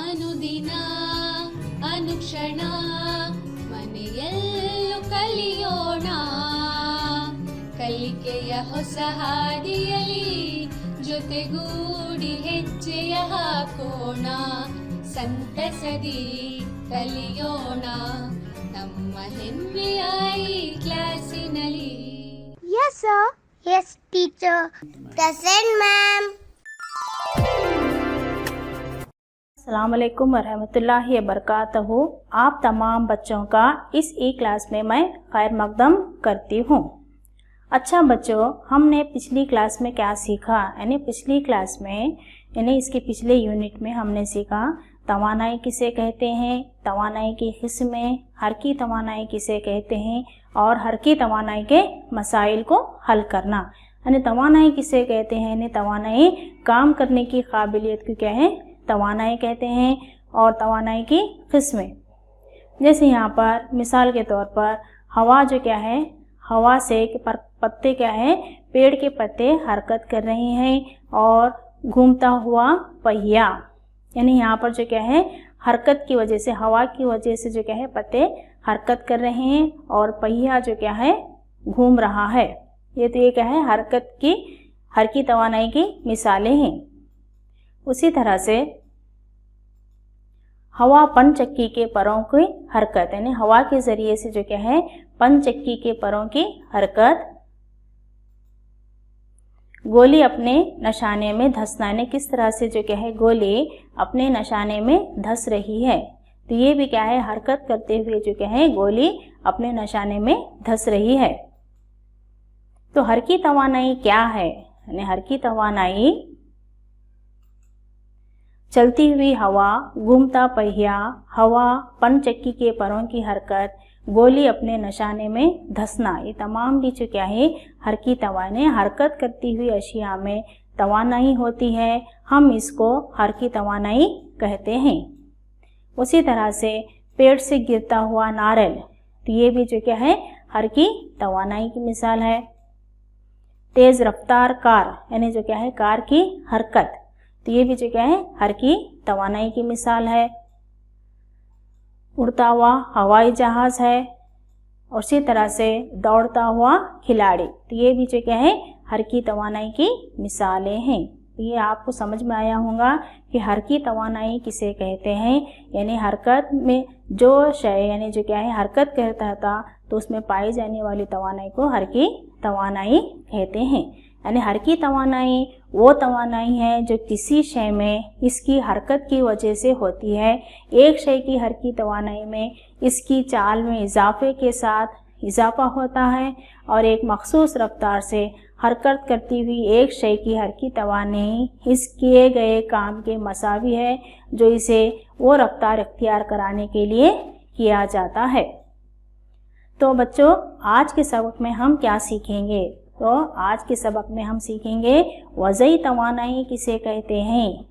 ಅನುದಿನ ಅನುಕ್ಷಣ ಮನೆಯಲ್ಲೂ ಕಲಿಯೋಣ, ಕಲಿಕೆಯ ಹೊಸ ಹಾದಿಯಲಿ ಜೊತೆಗೂಡಿ ಹೆಜ್ಜೆಯ ಹಾಕೋಣ, ಸಂತಸದಿ ಕಲಿಯೋಣ ನಮ್ಮ ಹೆಮ್ಮೆಯ ಈ ಕ್ಲಾಸಿನಲ್ಲಿ. Yes sir. Yes teacher. Present ma'am. अस्सलामुअलैकुम वरहमतुल्लाहि वबरकातहू। आप तमाम बच्चों का इस ई क्लास में मैं खैर मकदम करती हूँ। अच्छा बच्चों, हमने पिछली क्लास में क्या सीखा, यानी पिछली क्लास में यानी इसके पिछले यूनिट में हमने सीखा तवानाई किसे कहते हैं, तवानाई की किस्में, हरकी तवानाई किसे कहते हैं और हरकी तवानाई के मसाइल को हल करना। यानी तवानाई किसे कहते हैं, यानी तवानाई काम करने की काबिलियत को क्या है, तवानाई कहते हैं, और तवानाई की किस्में। जैसे यहाँ पर मिसाल के तौर पर हवा जो क्या है, हवा से पत्ते क्या है, पेड़ के पत्ते हरकत कर रहे हैं, और घूमता हुआ पहिया, यानी यहाँ पर जो क्या है हरकत की वजह से, हवा की वजह से जो क्या है पत्ते हरकत कर रहे हैं, और पहिया जो क्या है घूम रहा है। ये तो ये क्या है हरकत की, हरकी तवानाई की मिसालें हैं। उसी तरह से हवा पनचक्की के परों की हरकत, यानी हवा के ज़रिए से जो क्या है पनचक्की के परों की हरकत। गोली अपने निशाने में धंसना, यानी किस तरह से जो क्या है गोली अपने निशाने में धंस रही है, तो ये भी क्या है हरकत करते हुए जो क्या है गोली अपने निशाने में धंस रही है। तो हरकी तवानाई क्या है, यानी हरकी तवानाई चलती हुई हवा, घूमता पहिया, हवा, पनचक्की के परों की हरकत, गोली अपने निशाने में धंसना, ये तमाम भी जो क्या है हरकी तवानाई, हरकत करती हुई अशिया में तवानाई होती है, हम इसको हरकी तवानाई कहते हैं। उसी तरह से पेड़ से गिरता हुआ नारियल, तो ये भी जो क्या है हरकी तवानाई की मिसाल है। तेज़ रफ्तार कार, यानी जो क्या है कार की हरकत, तो ये भी जो क्या है हरकी तवानाई की मिसाल है। उड़ता हुआ हवाई जहाज़ है, और उसी तरह से दौड़ता हुआ खिलाड़ी, तो ये भी जो क्या है हरकी तवानाई की मिसालें हैं। तो ये आपको समझ में आया होगा कि हरकी तवानाई किसे कहते हैं, यानी हरकत में जो शय यानी जो क्या है हरकत करता था तो उसमें पाई जाने वाली तवानाई को हरकी तवानाई कहते हैं। यानी हरकी तवानाई वो तवानाई है जो किसी शय में इसकी हरकत की वजह से होती है। एक शय की हरकी तवानाई में इसकी चाल में इजाफे के साथ इजाफा होता है, और एक मखसूस रफ्तार से हरकत करती हुई एक शय की हरकी तवानाई इस किए गए काम के मसावी है जो इसे वो रफ्तार इख्तियार कराने के लिए किया जाता है। तो बच्चों, आज के सबक में हम क्या सीखेंगे, तो आज के सबक में हम सीखेंगे वज़ई तवानाई किसे कहते हैं,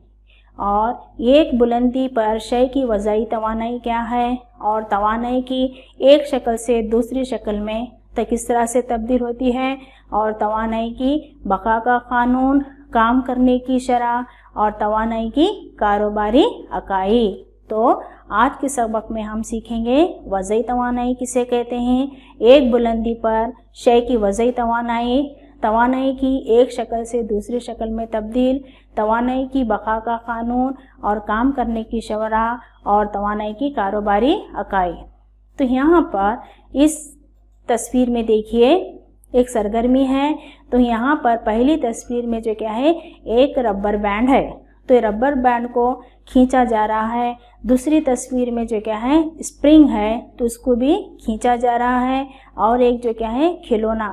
और एक बुलंदी पर शय की वज़ई तवानाई क्या है, और तवानाई की एक शक्ल से दूसरी शक्ल में किस तरह से तब्दील होती है, और तवानाई की बका का क़ानून, काम करने की शरह, और तवानाई की कारोबारी अकाई। तो आज के सबक में हम सीखेंगे वज़ई तवानाई किसे कहते हैं, एक बुलंदी पर शय की वज़ई तवानाई, तवानाई की एक शक्ल से दूसरी शक्ल में तब्दील, तवानाई की बका का क़ानून, और काम करने की शरह, और तवानाई की कारोबारी अकाई। तो यहाँ पर इस तस्वीर में देखिए एक सरगर्मी है, तो यहाँ पर पहली तस्वीर में जो क्या है एक रबर बैंड है, तो रबर बैंड को खींचा जा रहा है। दूसरी तस्वीर में जो क्या है स्प्रिंग है, तो उसको भी खींचा जा रहा है, और एक जो क्या है खिलौना,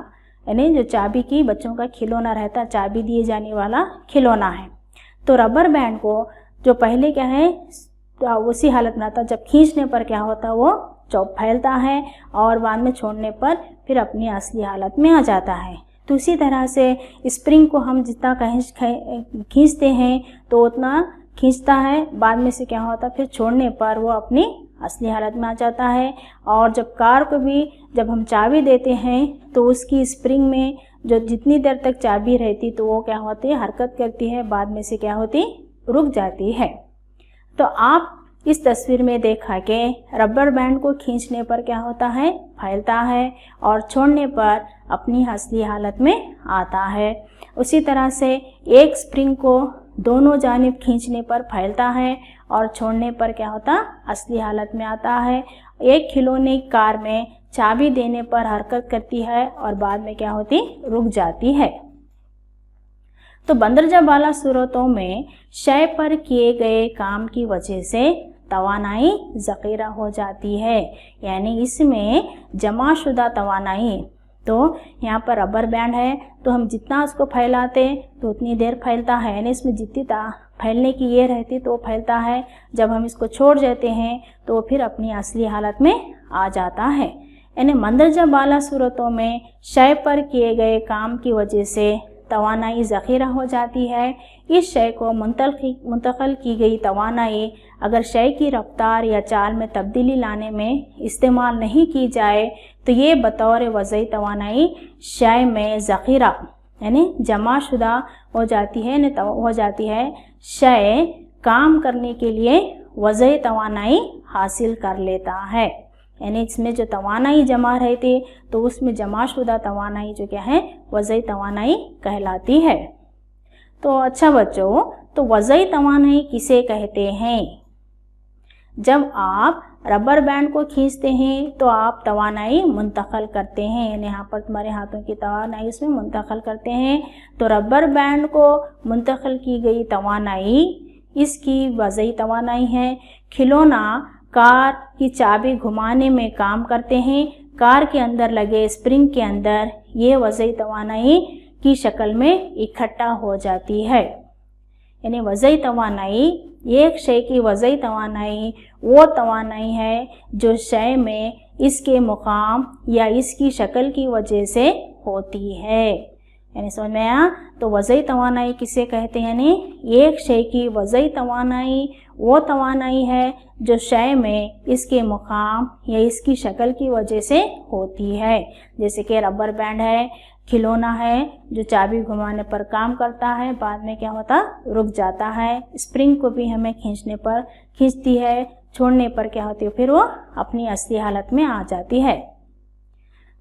यानी जो चाबी की बच्चों का खिलौना रहता है, चाबी दिए जाने वाला खिलौना है। तो रबर बैंड को जो पहले क्या है तो उसी हालत में आता, जब खींचने पर क्या होता है वो चौप फैलता है, और बाद में छोड़ने पर फिर अपनी असली हालत में आ जाता है। तो इसी तरह से स्प्रिंग को हम जितना खींचते हैं तो उतना खींचता है, बाद में से क्या होता है फिर छोड़ने पर वो अपनी असली हालत में आ जाता है। और जब कार को भी जब हम चाबी देते हैं तो उसकी स्प्रिंग में जो जितनी देर तक चाबी रहती तो वो क्या होती है हरकत करती है, बाद में से क्या होती रुक जाती है। तो आप इस तस्वीर में देखा कि रबर बैंड को खींचने पर क्या होता है, फैलता है, और छोड़ने पर अपनी असली हालत में आता है। उसी तरह से एक स्प्रिंग को दोनों जानिब खींचने पर फैलता है और छोड़ने पर क्या होता, असली हालत में आता है। एक खिलौने कार में चाबी देने पर हरकत करती है और बाद में क्या होती, रुक जाती है। तो बंदरजा बाला सूरतों में शय पर किए गए काम की वजह से तवानाई ज़ख़ीरा हो जाती है, यानी इसमें जमाशुदा तवानाई। तो यहाँ पर रबर बैंड है तो हम जितना उसको फैलाते तो उतनी देर फैलता है, यानी इसमें जितनी फैलने की ये रहती तो फैलता है। जब हम इसको छोड़ देते हैं तो फिर अपनी असली हालत में आ जाता है। यानी मंदरजा बाला सूरतों में शय पर किए गए काम की वजह से तवानाई ज़ख़ीरा हो जाती है। इस शय को मुंतक़ल की गई तवानाई अगर शय की रफ्तार या चाल में तब्दीली लाने में इस्तेमाल नहीं की जाए तो ये बतौर वज़ई तवानाई शय में ज़ख़ीरा यानी जमाशुदा हो जाती है, शय काम करने के लिए वज़ई तवानाई हासिल कर लेता है। यानी इसमें जो तवानाई जमा रहती तो उसमें जमाशुदा तवानाई जो क्या है, वज़ई तवानाई कहलाती है। तो अच्छा बच्चों, तो वज़ई तवानाई किसे कहते हैं? जब आप रबर बैंड को खींचते हैं तो आप तवानाई मुंतक़ल करते हैं, यानी यहाँ पर तुम्हारे हाथों की तवानाई उसमें मुंतक़ल करते हैं। तो रबर बैंड को मुंतक़ल की गई तवानाई इसकी वज़ई तवानाई है। खिलौना कार की चाबी घुमाने में काम करते हैं, कार के अंदर लगे स्प्रिंग के अंदर ये वज़ई तवानाई की शक्ल में इकट्ठा हो जाती है। यानी वज़ई तवानाई, एक शय की वज़ई तवानाई वो तवानाई है जो शय में इसके मुकाम या इसकी शक्ल की वजह से होती है। यानी समझ में आया? तो वज़ई तवानाई किसे कहते हैं? यानी एक शय की वज़ई तवानाई वो तवानाई है जो शय में इसके मुकाम या इसकी शक्ल की वजह से होती है। जैसे कि रबर बैंड है, खिलौना है जो चाबी घुमाने पर काम करता है, बाद में क्या होता, रुक जाता है। स्प्रिंग को भी हमें खींचती है, छोड़ने पर क्या होती है, फिर वो अपनी असली हालत में आ जाती है।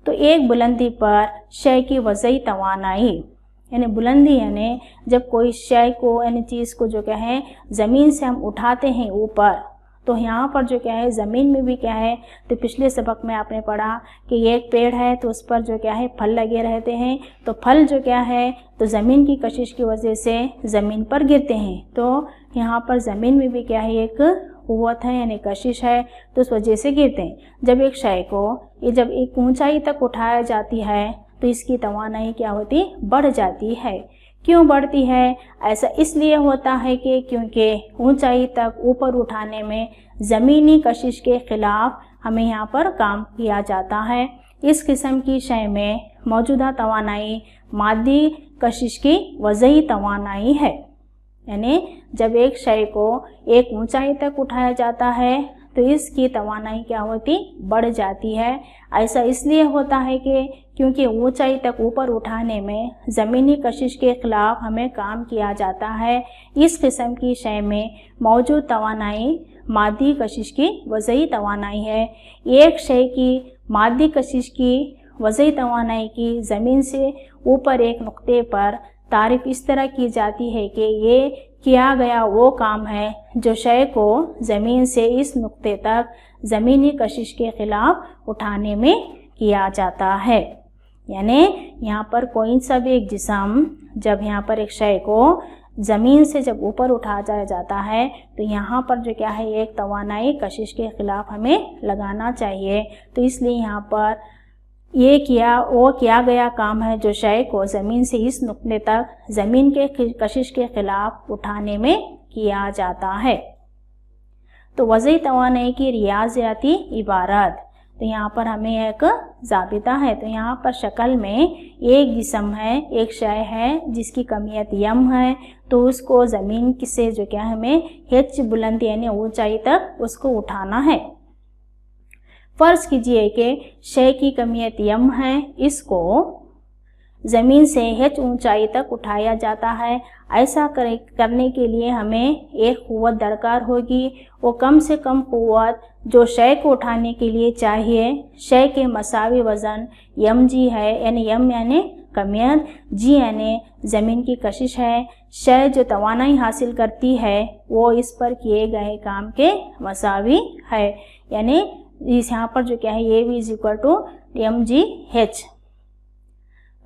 तो एक बुलंदी पर शय की वज़ई तवानाई, यानी बुलंदी यानी जब कोई शय को यानी चीज़ को जो क्या है ज़मीन से हम उठाते हैं ऊपर, तो यहाँ पर जो क्या है ज़मीन में भी क्या है, तो पिछले सबक में आपने पढ़ा कि एक पेड़ है तो उस पर जो क्या है फल लगे रहते हैं, तो फल जो क्या है तो ज़मीन की कशिश की वजह से ज़मीन पर गिरते हैं। तो यहाँ पर ज़मीन में भी क्या है एक क़ुव्वत है यानी कशिश है, तो उस वजह से गिरते हैं। जब एक शय को ये जब एक ऊंचाई तक उठाया जाती है तो इसकी तवानाई क्या होती, बढ़ जाती है। क्यों बढ़ती है? ऐसा इसलिए होता है कि क्योंकि ऊंचाई तक ऊपर उठाने में ज़मीनी कशिश के ख़िलाफ़ हमें यहाँ पर काम किया जाता है। इस किस्म की शय में मौजूदा तवानाई मादी कशिश की वज़ई तवानाई है। यानी जब एक शय को एक ऊंचाई तक उठाया जाता है तो इसकी तवानाई क्या होती, बढ़ जाती है। ऐसा इसलिए होता है कि क्योंकि ऊंचाई तक ऊपर उठाने में ज़मीनी कशिश के ख़िलाफ़ हमें काम किया जाता है। इस किस्म की शय में मौजूद तवानाई मादी कशिश की वज़ई तवानाई है। एक शय की मादी कशिश की वज़ई तवानाई की ज़मीन से ऊपर एक नुक्ते पर तारीफ़ इस तरह की जाती है कि ये किया गया वो काम है जो शय को ज़मीन से इस नुक्ते तक ज़मीनी कशिश के ख़िलाफ़ उठाने में किया जाता है। यानी यहाँ पर कोई सा भी एक जिस्म जब यहाँ पर एक शय को ज़मीन से जब ऊपर उठाया जाता है तो यहाँ पर जो क्या है एक तवानाई कशिश के ख़िलाफ़ हमें लगाना चाहिए। तो इसलिए यहाँ पर ये किया गया काम है जो शय को ज़मीन से इस नुक्ते तक ज़मीन के कशिश के ख़िलाफ़ उठाने में किया जाता है। तो वज़ई तवानाई की रियाज़ियाती इबारत, तो यहाँ पर हमें एक ज़ाबिता है। तो यहाँ पर शक्ल में एक जिस्म है, एक शय है जिसकी कमियत यम है, तो उसको ज़मीन से जो क्या हमें हिच बुलंदी यानी ऊंचाई तक उसको उठाना है। फ़र्ज़ कीजिए कि शय की कमियत यम है, इसको ज़मीन से h ऊंचाई तक उठाया जाता है। ऐसा करने के लिए हमें एक क़ुव्वत दरकार होगी। वो कम से कम क़ुव्वत जो शय को उठाने के लिए चाहिए, शय के मसावी वज़न mg है, यानी m यानी कमियत, g यानी ज़मीन की कशिश है। शय जो तवानाई हासिल करती है वो इस पर किए गए काम के मसावी है, यानी इस यहाँ पर जो क्या है ये भी इज इक्वल टू mgh।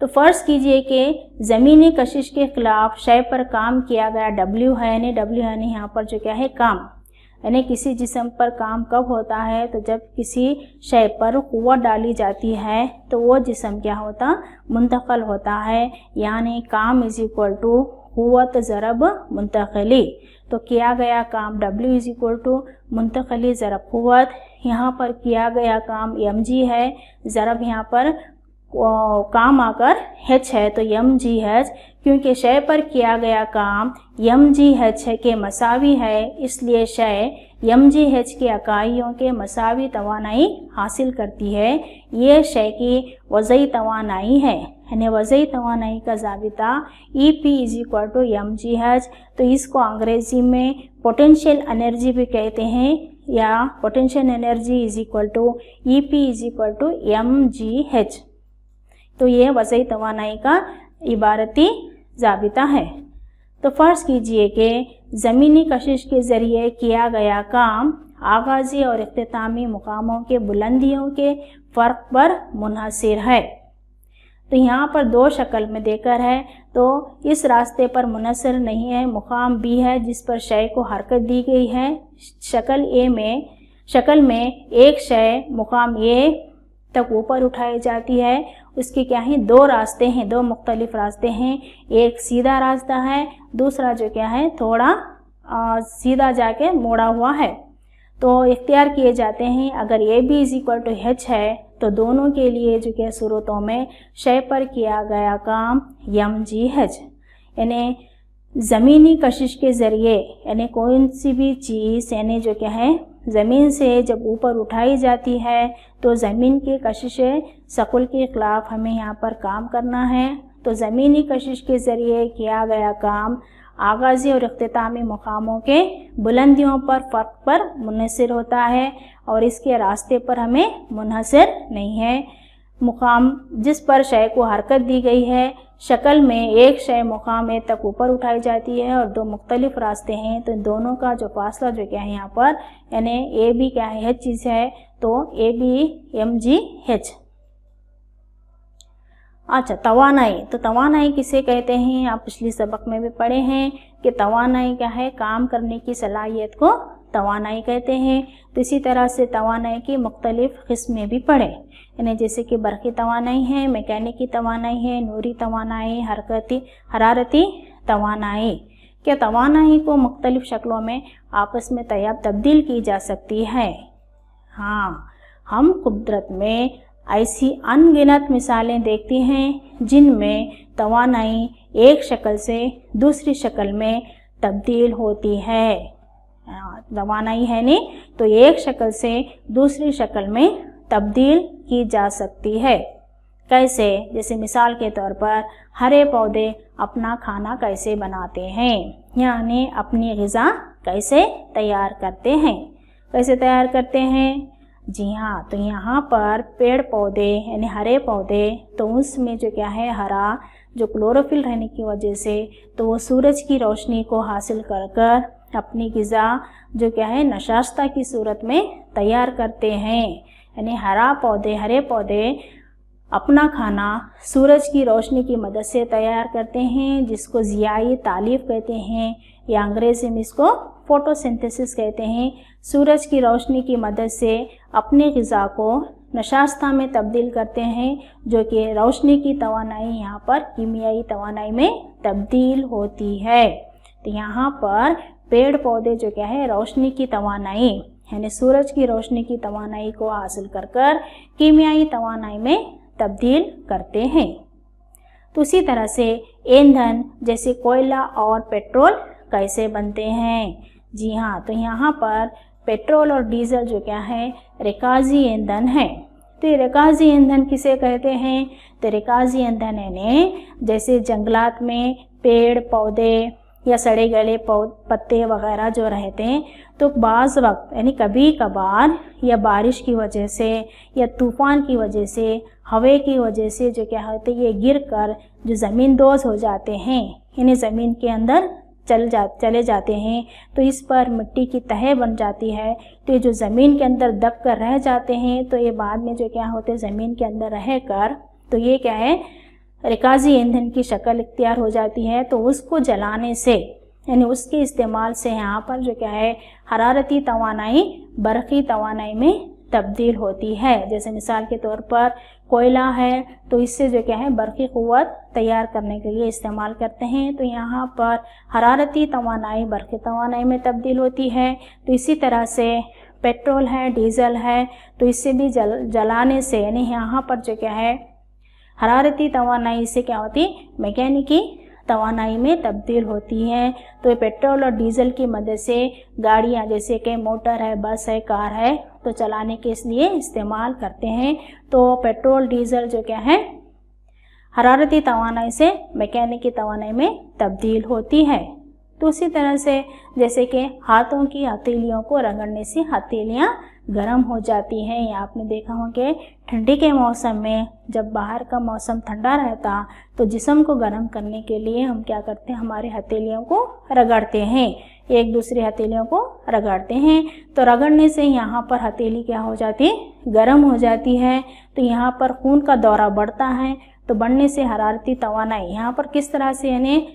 तो फ़र्ज़ कीजिए कि ज़मीनी कशिश के ख़िलाफ़ शय पर काम किया गया W है, यानी W यानी यहाँ पर जो क्या है काम, यानी किसी जिस्म पर काम कब होता है, तो जब किसी शय पर क़ुव्वत डाली जाती है तो वो जिस्म क्या होता, मुंतक़ल होता है, यानी काम इज़ इक्वल टू क़ुव्वत ज़रब मुंतक़ली। तो किया गया काम W इज़ इक्वल टू मुंतक़ली ज़रब क़ुव्वत। यहाँ पर किया गया काम mg है, ज़रब यहाँ पर काम आकर h है तो mgh, क्योंकि शय पर किया गया काम mgh के मसावी है, इसलिए शय mgh के इकाइयों के मसावी तवानाई हासिल करती है। ये शय की वज़ई तवानाई है, यानी वज़ई तवानाई का ज़ाबिता EP is equal to mgh। तो इसको अंग्रेज़ी में पोटेंशियल एनर्जी भी कहते हैं, या potential energy is equal to EP is equal to mgh। तो ये वज़ई तवानाई का इबारती ज़ाबिता है। तो फ़र्ज़ कीजिए कि ज़मीनी कशिश के ज़रिए किया गया काम आगाज़ी और इख्तितामी मुकामों के बुलंदियों के फ़र्क पर मुनहसिर है। तो यहाँ पर दो शक्ल में देकर है, तो इस रास्ते पर मुनहसिर नहीं है, मुकाम B है जिस पर शय को हरकत दी गई है। शक्ल में एक शय मुकाम A तक ऊपर उठाई जाती है। उसके क्या है, दो रास्ते हैं, दो मुख्तलिफ रास्ते हैं। एक सीधा रास्ता है, दूसरा जो क्या है थोड़ा सीधा जाके मोड़ा हुआ है। तो इख्तियार किए जाते हैं। अगर AB is equal to h है तो दोनों के लिए जो क्या सूरतों में शय पर किया गया काम mgh, यानी ज़मीनी कशिश के ज़रिए, यानी कोई सी भी चीज़ यानी जो क्या है ज़मीन से जब ऊपर उठाई जाती है तो ज़मीन की कशिश सकुल के ख़िलाफ़ हमें यहाँ पर काम करना है। तो ज़मीनी कशिश के ज़रिए किया गया काम आगाज़ी और इख्तितामी मुकामों के बुलंदियों पर फ़र्क पर मुनहसिर होता है, और इसके रास्ते पर हमें मुनहसिर नहीं है। मुकाम जिस पर शय को हरकत दी गई है, शक्ल में एक शय मुकाम A तक ऊपर उठाई जाती है और दो मुख्तलिफ रास्ते हैं, तो दोनों का जो फासला जो क्या है यहाँ पर, यानी AB क्या है h चीज़ है, तो AB mgh। अच्छा, तवानाई। तो तवानाई किसे कहते हैं, आप पिछली सबक में भी पढ़े हैं कि तवानाई क्या है, काम करने की सलाहियत को तवानाई कहते हैं। तो इसी तरह से तवानाई की मुख्तलिफ किस्में भी पढ़े, यानी जैसे कि बरक़ी तवानाई है, मैकेनिकी तवानाई है, नूरी तवानाई, हरारती तवानाई। क्या तवानाई को मुख्तलिफ शक्लों में आपस में तब्दील की जा सकती है? हाँ, हम कुदरत में ऐसी अनगिनत मिसालें देखते हैं जिनमें तवानाई एक शक्ल से दूसरी शक्ल में तब्दील होती है। तवानाई है नहीं, तो एक शक्ल से दूसरी शक्ल में तब्दील की जा सकती है। कैसे? जैसे मिसाल के तौर पर हरे पौधे अपना खाना कैसे बनाते हैं, यानी अपनी ग़िज़ा कैसे तैयार करते हैं। कैसे तैयार करते हैं? जी हाँ, तो यहाँ पर पेड़ पौधे यानी हरे पौधे, तो उसमें जो क्या है हरा जो क्लोरोफिल रहने की वजह से तो वो सूरज की रोशनी को हासिल कर कर अपनी ग़िज़ा जो क्या है नशास्ता की सूरत में तैयार करते हैं। यानी हरे पौधे अपना खाना सूरज की रोशनी की मदद से तैयार करते हैं, जिसको ज़ियाई तालीफ़ कहते हैं, या अंग्रेज़ी में इसको फोटोसिंथेसिस कहते हैं। सूरज की रोशनी की मदद से अपनी ग़िज़ा को नशास्ता में तब्दील करते हैं, जो कि रोशनी की तवानाई यहाँ पर कीमियाई तवानाई में तब्दील होती है। तो यहाँ पर पेड़ पौधे जो क्या है रोशनी की तवानाई यानी सूरज की रोशनी की तवानाई को हासिल कर कर कीमियाई तवानाई में तब्दील करते हैं। तो उसी तरह से ईंधन जैसे कोयला और पेट्रोल कैसे बनते हैं? जी हाँ, तो यहाँ पर पेट्रोल और डीजल जो क्या है रिकाजी ईंधन है। तो तो ये रिकाजी ईंधन किसे कहते हैं? तो रिकाजी ईंधन यानी जैसे जंगलात में पेड़ पौधे या सड़े गले पत्ते वगैरह जो रहते हैं, तो बाज़ वक्त यानी कभी कभार या बारिश की वजह से या तूफ़ान की वजह से, हवा की वजह से जो क्या होते हैं, ये गिर कर जो ज़मीन दोज़ हो जाते हैं, यानी ज़मीन के अंदर चले जाते हैं, तो इस पर मिट्टी की तह बन जाती है। तो ये जो ज़मीन के अंदर दब कर रह जाते हैं, तो ये बाद में जो क्या होते हैं ज़मीन के अंदर रह कर, तो ये क्या है, रिकाजी ईंधन की शक्ल इख्तियार हो जाती है। तो उसको जलाने से यानी उसके इस्तेमाल से यहाँ पर जो क्या है हरारती तवानाई बरक़ी तवानाई में तब्दील होती है। जैसे मिसाल के तौर पर कोयला है, तो इससे जो क्या है बरक़ी क़ुव्वत तैयार करने के लिए इस्तेमाल करते हैं। तो यहाँ पर हरारती तवानाई बरक़ी तवानाई में तब्दील होती है। तो इसी तरह से पेट्रोल है, डीज़ल है, तो इससे भी जलाने से यानी यहाँ पर जो क्या है हरारती तवानाई से क्या होती मैकेनिकी तवानाई में तब्दील होती है। तो ये पेट्रोल और डीज़ल की मदद से गाड़ियाँ जैसे कि मोटर है, बस है, कार है, तो चलाने के लिए इस्तेमाल करते हैं। तो पेट्रोल डीज़ल जो क्या है हरारती तवानाई से मैकेनिकी तवानाई में तब्दील होती है। तो उसी तरह से जैसे कि हाथों की हथेलियों को रगड़ने से हथेलियाँ गर्म हो जाती हैं। या आपने देखा हो कि ठंडी के मौसम में जब बाहर का मौसम ठंडा रहता, तो जिस्म को गर्म करने के लिए हम क्या करते हैं, हमारे हथेलियों को रगड़ते हैं, एक दूसरे हथेलियों को रगड़ते हैं। तो रगड़ने से यहाँ पर हथेली क्या हो जाती है, गर्म हो जाती है। तो यहाँ पर खून का दौरा बढ़ता है। तो बढ़ने से हरारती तवानाई यहाँ पर किस तरह से यानी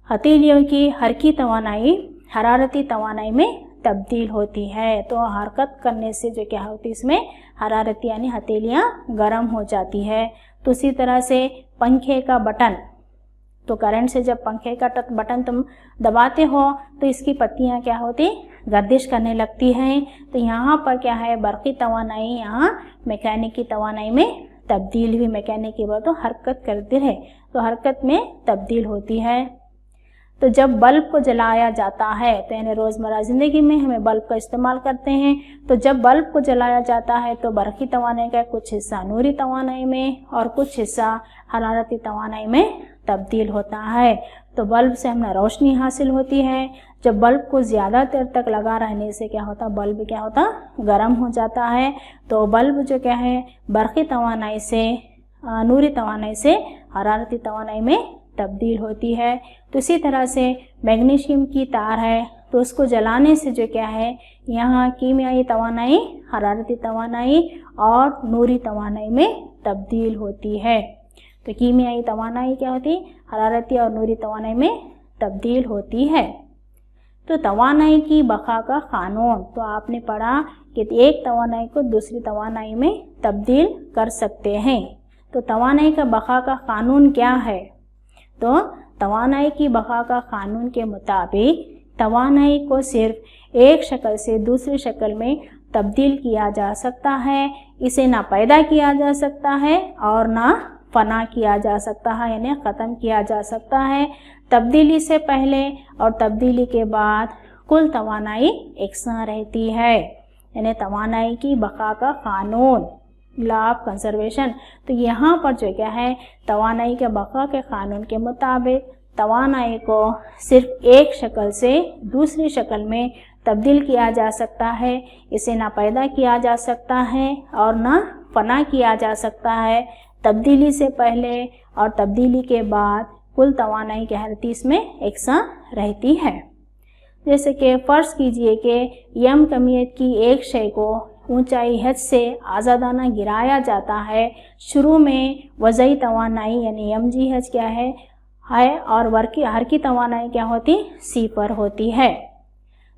हथेलियों की हरकी तवानाई हरारती तवानाई में तब्दील होती है। तो हरकत करने से जो क्या होती है इसमें हरारती यानी हथेलियाँ गर्म हो जाती है। तो उसी तरह से पंखे का बटन, तो करंट से जब पंखे का बटन तुम दबाते हो, तो इसकी पत्तियाँ क्या होती गर्दिश करने लगती हैं। तो यहाँ पर क्या है बरक़ी तवानाई यहाँ मैकेनिकी तवानाई में तब्दील हुई। मैकेनिकी बोल तो हरकत करती है, तो हरकत में तब्दील होती है। तो जब बल्ब को जलाया जाता है, तो यानी रोज़मर्रा ज़िंदगी में हमें बल्ब का इस्तेमाल करते हैं। तो जब बल्ब को जलाया जाता है, तो बरक़ी तवानाई का कुछ हिस्सा नूरी तवानाई में और कुछ हिस्सा हरारती तवानाई में तब्दील होता है। तो बल्ब से हमें रोशनी हासिल होती है। जब बल्ब को ज़्यादा देर तक लगा रहने से क्या होता, बल्ब क्या होता गर्म हो जाता है। तो बल्ब जो क्या है बरक़ी तवानाई से नूरी तवानाई से हरारती तवानाई में तब्दील होती है। तो इसी तरह से मैग्नीशियम की तार है, तो उसको जलाने से जो क्या है यहाँ कीमियाई तवानाई हरारती तवानाई और नूरी तवानाई में तब्दील होती है। तो कीमियाई तवानाई क्या होती हरारती और नूरी तवानाई में तब्दील होती है। तो तवानाई की बक़ा का क़ानून, तो आपने पढ़ा कि एक तवानाई को दूसरी तवानाई में तब्दील कर सकते हैं। तो तवानाई का बक़ा का क़ानून क्या है? तो तवानाई की बक़ा का क़ानून के मुताबिक तवानाई को सिर्फ एक शक्ल से दूसरी शक्ल में तब्दील किया जा सकता है। इसे ना पैदा किया जा सकता है और ना फ़ना किया जा सकता है, यानी ख़त्म किया जा सकता है। तब्दीली से पहले और तब्दीली के बाद कुल तवानाई एकसां रहती है, यानी तवानाई की बक़ा का क़ानून लॉ ऑफ कंजर्वेशन। तो यहाँ पर जो क्या है तवानाई के बक़ा के क़ानून के मुताबिक तवानाई को सिर्फ एक शक्ल से दूसरी शक्ल में तब्दील किया जा सकता है। इसे ना पैदा किया जा सकता है और ना फ़ना किया जा सकता है। तब्दीली से पहले और तब्दीली के बाद कुल तवानाई क्या रहती इसमें एकसां रहती है। जैसे कि फ़र्ज़ कीजिए कि यम कमियत की एक शय को ऊंचाई h से आज़ादाना गिराया जाता है। शुरू में वज़ई तवानाई यानी mgh क्या है और हरकी तवानाई क्या होती C होती है।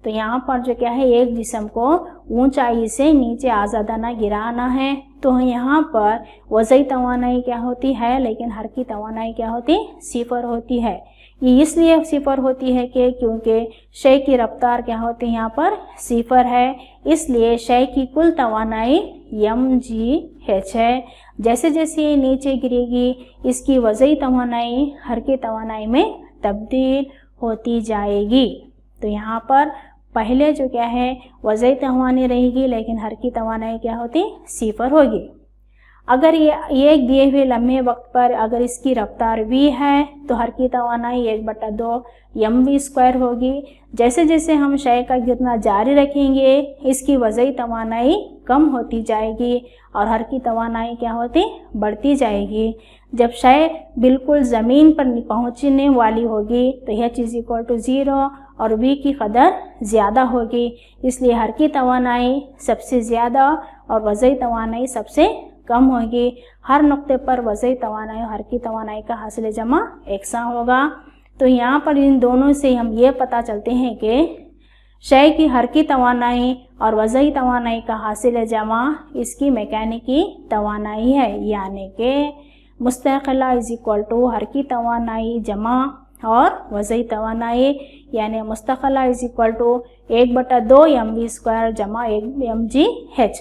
तो यहाँ पर जो क्या है एक जिस्म को ऊंचाई से नीचे आज़ादाना गिराना है, तो यहाँ पर वज़ई तवानाई क्या होती है, लेकिन हरकी तवानाई क्या होती सिफर होती है। ये इसलिए सिफर होती है कि क्योंकि शय की रफ्तार क्या होती है यहाँ पर सिफर है, इसलिए शय की कुल तवानाई mgh है। जैसे जैसे ये नीचे गिरेगी इसकी वज़ई तवानाई हरकी तवानाई में तब्दील होती जाएगी। तो यहाँ पर पहले जो क्या है वज़ई तवानाई रहेगी, लेकिन हरकी तवानाई क्या होती सिफर होगी। अगर ये एक दिए हुए लम्हे वक्त पर अगर इसकी रफ्तार v है तो हरकी तवानाई 1/2 mv² होगी। जैसे जैसे हम शय का गिरना जारी रखेंगे इसकी वज़ई तवानाई कम होती जाएगी और हरकी तवानाई क्या होती, बढ़ती जाएगी। जब शय बिल्कुल ज़मीन पर पहुंचने वाली होगी तो यह चीज़ इक्वल टू 0 और v की कदर ज़्यादा होगी, इसलिए हरकी तवानाई सबसे ज़्यादा और वज़ई तवानाई सबसे कम होगी। हर नुक्ते पर वज़ई तवानाई और हरकी तवानाई का हासिल जमा एकसा होगा। तो यहाँ पर इन दोनों से हम ये पता चलते हैं कि शय की हरकी तवानाई और वज़ई तवानाई का हासिल जमा इसकी मैकेनिकी तवानाई है, यानी कि मुस्तक़िला इज़ इक्वल टू हरकी तवानाई जमा और वज़ई तवानाई, यानी मुस्तक़िला इज़ इक्वल टू 1/2 mv² जमा 1 mgh।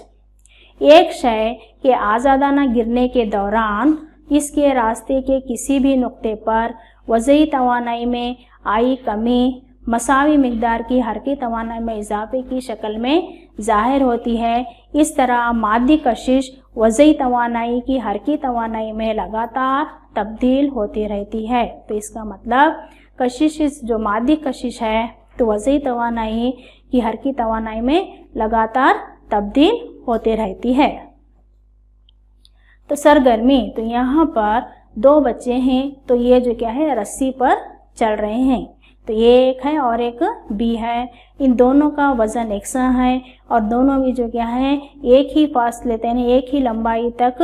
एक शय के आज़ादाना गिरने के दौरान इसके रास्ते के किसी भी नुक्ते पर वज़ई तवानाई में आई कमी मसावी मिक़दार की हरकी तवानाई में इजाफे की शक्ल में ज़ाहिर होती है। इस तरह मादी कशिश वज़ई तवानाई की हरकी तवानाई में लगातार तब्दील होती रहती है। तो इसका मतलब कशिश जो मादी कशिश है तो वज़ई तवानाई की हरकी तवानाई में लगातार तब्दील होते रहती है। तो सरगर्मी, तो यहाँ पर 2 बच्चे हैं, तो ये जो क्या है रस्सी पर चल रहे हैं, तो ये एक है और एक बी है। इन दोनों का वज़न एकसा है और दोनों भी जो क्या है एक ही फासले यानी एक ही लंबाई तक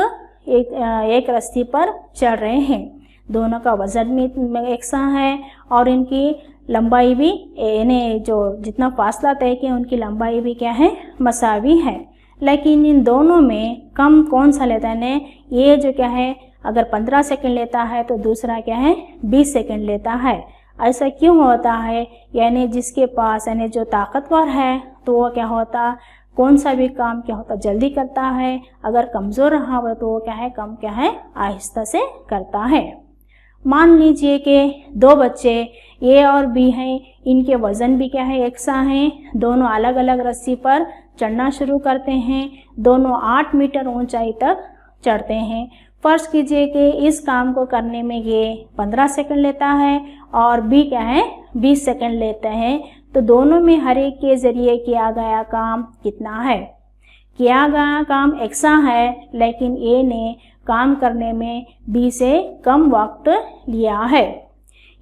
एक रस्सी पर चल रहे हैं। दोनों का वज़न भी एकसा है और इनकी लंबाई भी यानी जो जितना फासला तय किया उनकी लंबाई भी क्या है मसावी है। लेकिन इन दोनों में कम कौन सा लेता है, ये जो क्या है अगर 15 सेकंड लेता है तो दूसरा क्या है 20 सेकंड लेता है। ऐसा क्यों होता है, यानी जिसके पास यानी जो ताकतवर है तो वो क्या होता कौन सा भी काम क्या होता जल्दी करता है, अगर कमज़ोर रहा हो तो वो क्या है कम क्या है आहिस्ता से करता है। मान लीजिए कि 2 बच्चे ए और बी हैं, इनके वज़न भी क्या है एकसा हैं, दोनों अलग अलग रस्सी पर चढ़ना शुरू करते हैं, दोनों 8 मीटर ऊंचाई तक चढ़ते हैं। फ़र्ज़ कीजिए कि इस काम को करने में ये 15 सेकंड लेता है और बी क्या है 20 सेकंड लेते हैं, तो दोनों में हर एक के ज़रिए किया गया काम कितना है, किया गया काम एकसा है, लेकिन ए ने काम करने में बी से कम वक्त लिया है।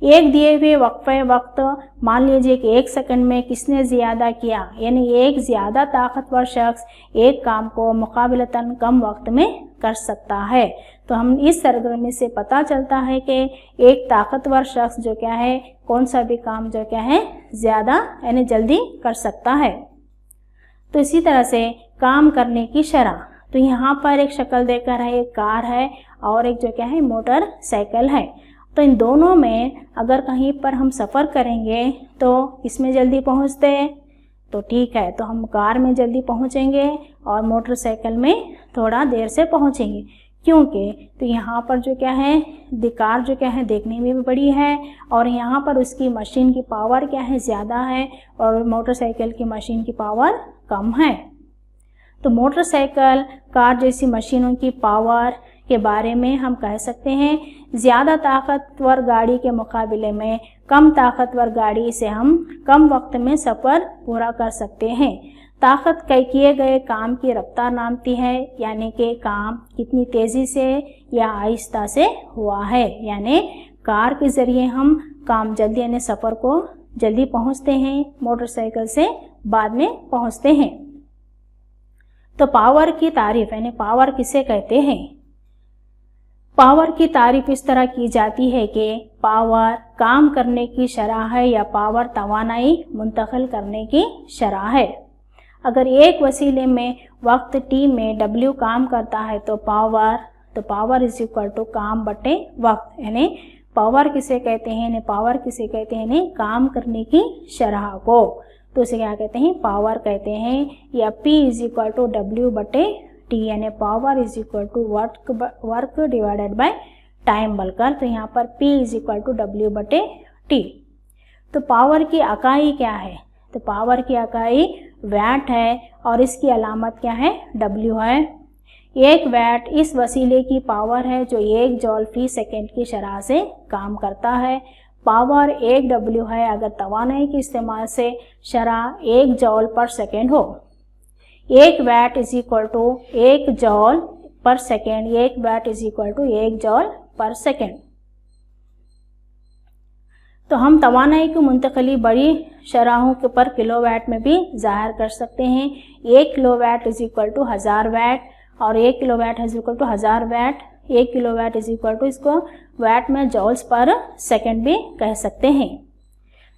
एक दिए हुए वक्फे वक्त मान लीजिए कि 1 सेकंड में किसने ज़्यादा किया, यानी एक ज़्यादा ताकतवर शख्स एक काम को मुकाबलतन कम वक्त में कर सकता है। तो हम इस सरगर्मी से पता चलता है कि एक ताकतवर शख्स जो क्या है कौन सा भी काम जो क्या है ज़्यादा यानी जल्दी कर सकता है। तो इसी तरह से काम करने की शरह, तो यहाँ पर एक शक्ल देकर है, एक कार है और एक जो क्या है मोटर साइकिल है। तो इन दोनों में अगर कहीं पर हम सफ़र करेंगे तो इसमें जल्दी पहुँचते हैं तो ठीक है, तो हम कार में जल्दी पहुँचेंगे और मोटरसाइकिल में थोड़ा देर से पहुँचेंगे, क्योंकि तो यहाँ पर जो क्या है कार जो क्या है देखने में भी बड़ी है और यहाँ पर उसकी मशीन की पावर क्या है ज़्यादा है और मोटरसाइकिल की मशीन की पावर कम है। तो मोटरसाइकिल कार जैसी मशीनों की पावर के बारे में हम कह सकते हैं ज़्यादा ताकतवर गाड़ी के मुकाबले में कम ताकतवर गाड़ी से हम कम वक्त में सफ़र पूरा कर सकते हैं। ताकत किए गए काम की रफ्तार नामती है, यानी कि काम कितनी तेज़ी से या आहिस्ता से हुआ है, यानी कार के ज़रिए हम काम जल्दी यानी सफ़र को जल्दी पहुंचते हैं, मोटरसाइकिल से बाद में पहुंचते हैं। तो पावर की तारीफ यानी पावर किसे कहते हैं? पावर की तारीफ इस तरह की जाती है कि पावर काम करने की शरह है या पावर तवानाई मुंतकिल करने की शरह है। अगर एक वसीले में वक्त टी में W काम करता है तो पावर इज इक्वल टू काम बटे वक्त, यानी पावर किसे कहते हैं यानी पावर किसे कहते हैं यानी काम करने की शरह को, तो उसे क्या कहते हैं पावर कहते हैं। या P is equal to W बटे टी, यानी power is equal to work divided by time बोलकर, तो यहाँ पर P is equal to W बटे टी। तो पावर की इकाई क्या है? तो पावर की इकाई वैट है और इसकी अलामत क्या है W है। 1 वैट इस वसीले की पावर है जो 1 जॉल फी सेकेंड की शरह से काम करता है। पावर 1 डब्ल्यू है अगर तवानाई के इस्तेमाल से शरह 1 जॉल पर सेकेंड हो। 1 watt is equal to 1 joule per second, 1 watt is equal to 1 joule per second. तो हम तवानाई की मुंतकली बड़ी शराहों के पर किलोवाट में भी ज़ाहिर कर सकते हैं। 1 kilowatt is equal to 1000 watt और 1 kilowatt is equal to 1000 watt. 1 kilowatt is equal to इसको वैट में जॉल्स पर सेकेंड भी कह सकते हैं।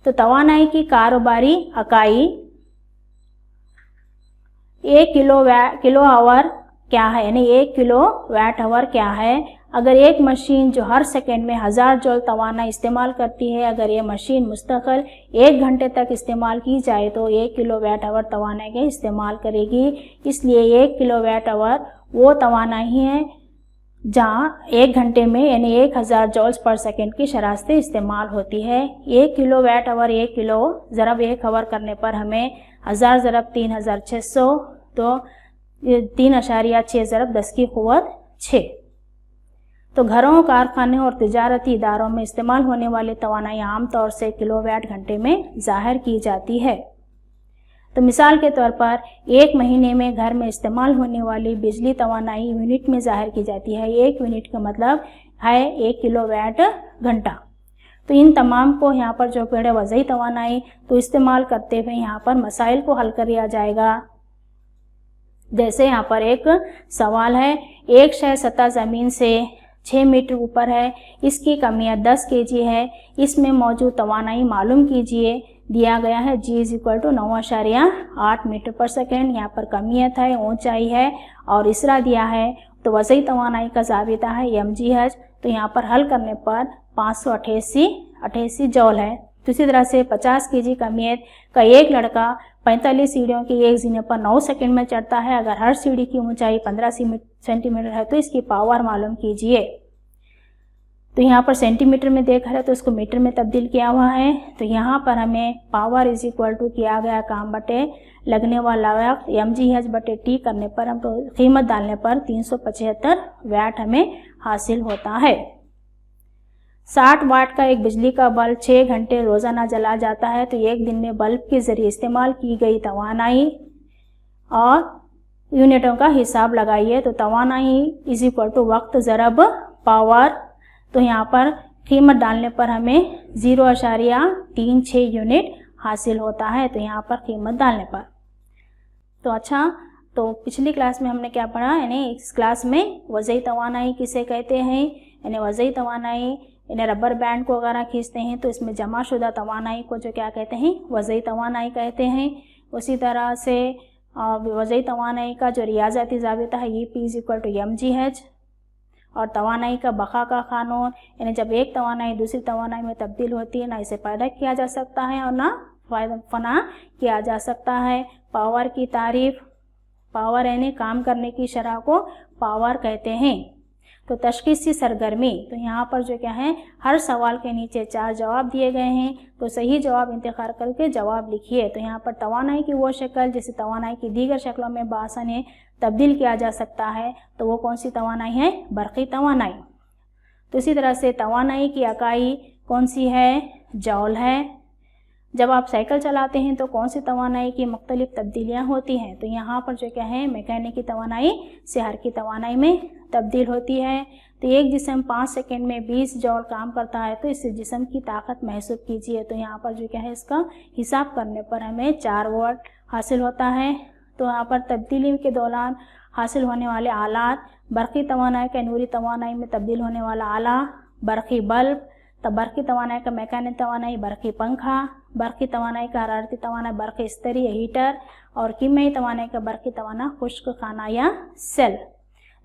तो तवानाई की कारोबारी इकाई 1 किलो आवर क्या है, यानी 1 किलो वाट आवर क्या है। अगर एक मशीन जो हर सेकेंड में 1000 जॉल तवानाई इस्तेमाल करती है, अगर ये मशीन मुस्तकिल 1 घंटे तक इस्तेमाल की जाए तो 1 किलो वाट आवर तवानाई के इस्तेमाल करेगी। इसलिए 1 किलो वाट आवर वो तवानाई है जहाँ 1 घंटे में यानी 1000 जॉल्स पर सेकेंड की शरह से इस्तेमाल होती है। 1 किलो वाट आवर 1 किलो ज़रब 1 आवर करने पर हमें 1000 ज़रब 3600 तो 3.6 ज़रब 10 की क़ुव्वत 6। तो घरों, कारखाने और तिजारती इदारों में इस्तेमाल होने वाली तवानाई आम तौर से किलोवाट घंटे में ज़ाहिर की जाती है। तो मिसाल के तौर पर 1 महीने में घर में इस्तेमाल होने वाली बिजली तवानाई यूनिट में ज़ाहिर की जाती है। 1 यूनिट का मतलब है 1 किलोवाट घंटा। तो इन तमाम को यहाँ पर जो पेड़ वज़ई तवानाई तो इस्तेमाल करते हुए यहाँ पर मसाइल को हल किया जाएगा। जैसे यहाँ पर एक सवाल है, एक शय सतह ज़मीन से 6 मीटर ऊपर है, इसकी कमियत 10 kg है, इसमें मौजूद तवानाई मालूम कीजिए। दिया गया है G is equal to 9.8 metre पर सेकेंड। यहाँ पर कमियत है, ऊंचाई है और इसरा दिया है। तो वज़ई तवानाई का ज़ाबिता है mgh। तो यहाँ पर हल करने पर 588 जॉल है। तो इसी तरह से 50 kg कमियत का एक लड़का 45 सीढ़ियों की एक जीने पर 9 सेकंड में चढ़ता है। अगर हर सीढ़ी की ऊंचाई 15 सेंटीमीटर है तो इसकी पावर मालूम कीजिए। तो यहाँ पर सेंटीमीटर में देखा है तो इसको मीटर में तब्दील किया हुआ है। तो यहाँ पर हमें पावर इज इक्वल टू किया गया काम बटे लगने वाला वक्त mgh बटे t करने पर हम तो कीमत डालने पर 375 वाट हमें हासिल होता है। 60 वाट का एक बिजली का बल्ब 6 घंटे रोज़ाना जला जाता है। तो एक दिन में बल्ब के ज़रिए इस्तेमाल की गई तवानाई और यूनिटों का हिसाब लगाइए। तो तवानाई इज इक्वल टू वक्त ज़रब पावर। तो यहाँ पर कीमत डालने पर हमें 0.36 यूनिट हासिल होता है। तो यहाँ पर कीमत डालने पर तो अच्छा, तो पिछली क्लास में हमने क्या पढ़ा, यानी इस क्लास में वज़ई तवानाई किसे कहते हैं। यानी वज़ई तवानाई यानी रबर बैंड को अगर आप खींचते हैं तो इसमें जमा शुदा तवानाई को जो क्या कहते हैं, वज़ई तवानाई कहते हैं। उसी तरह से वज़ई तवानाई का जो रियाज़ती ज़ाबिता है ये P is equal to mgh। और तवानाई का बका का कानून, यानी जब एक तवानाई दूसरी तवानाई में तब्दील होती है ना इसे पैदा किया जा सकता है और ना फना किया जा सकता है। पावर की तारीफ, पावर यानी काम करने की शरह को पावर कहते हैं। तो तशख़ीसी सरगर्मी, तो यहाँ पर जो क्या है, हर सवाल के नीचे 4 जवाब दिए गए हैं। तो सही जवाब इंतखाब करके जवाब लिखिए। तो यहाँ पर तवानाई की वो शक्ल जिसे तवानाई की दीगर शक्लों में बासानी तब्दील किया जा सकता है तो वो कौन सी तवानाई है, बरक़ी तवानाई। तो इसी तरह से तवानाई की इकाई कौन सी है, जॉल है। जब आप साइकिल चलाते हैं तो कौन सी तवानाई की मुख्तलिफ तब्दीलियाँ होती हैं। तो यहाँ पर जो क्या है, मैकेनिकी तवानाई से हरकी तवानाई में तब्दील होती है। तो एक जिस्म 5 सेकंड में 20 जॉल काम करता है तो इस जिस्म की ताकत महसूब कीजिए। तो यहाँ पर जो क्या है, इसका हिसाब करने पर हमें 4 वाट हासिल होता है। तो यहाँ पर तब्दीली के दौरान हासिल होने वाले आलात, बरक़ी तवानाई का नूरी तवानाई में तब्दील होने वाला आला, बरक़ी बल्ब, तब बरक़ी तवानाई का मैकेनिक तवानाई बरक़ी पंखा, बरक़ी तवानाई का हरारती तवानाई बरक़ी इस्तरी या हीटर और कीमियाई तवानाई का बरक़ी तवाना खुश्क खाना या सेल।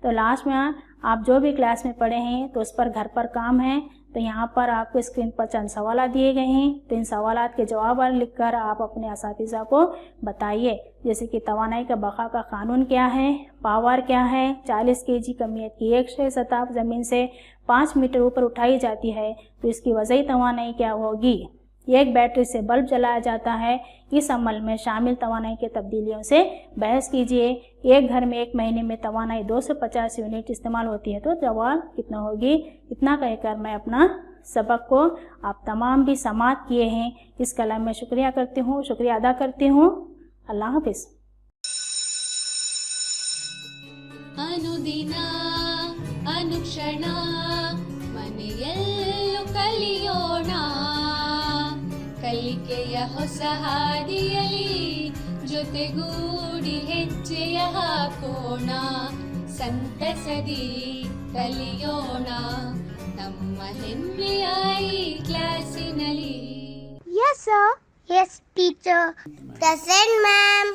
तो लास्ट में आप जो भी क्लास में पढ़े हैं तो उस पर घर पर काम है। तो यहाँ पर आपको स्क्रीन पर चंद सवाल दिए गए हैं। तो इन सवालात के जवाब लिखकर आप अपने असातिज़ा को बताइए। जैसे कि तवानाई का बका का कानून क्या है, पावर क्या है, 40 kg कमियत की एक शय सतह ज़मीन से 5 मीटर ऊपर उठाई जाती है तो इसकी वज़ई तवानाई क्या होगी। एक बैटरी से बल्ब जलाया जाता है। इस अमल में शामिल तवानाई के तब्दीलियों से बहस कीजिए। एक घर में एक महीने में तवानाई 250 यूनिट इस्तेमाल होती है तो जवाब कितना होगी। इतना कहकर मैं अपना सबक को आप तमाम भी समाप्त किए हैं। इस कलाम में शुक्रिया करती हूँ, शुक्रिया अदा करती हूँ। अल्लाह हाफिज़। ಅನುದಿನ ಅನುಕ್ಷಣ ಮನೆಯಲ್ಲೂ ಕಲಿಯೋಣ, ಕಲಿಕೆಯ ಹೊಸ ಹಾದಿಯಲಿ ಜೊತೆಗೂಡಿ ಹೆಜ್ಜೆಯ ಹಾಕೋಣ, ಸಂತಸದಿ ಕಲಿಯೋಣ ನಮ್ಮ ಹೆಮ್ಮೆಯ ಈ ಕ್ಲಾಸಿನಲ್ಲಿ. Yes, sir. Yes, teacher. Present, ma'am.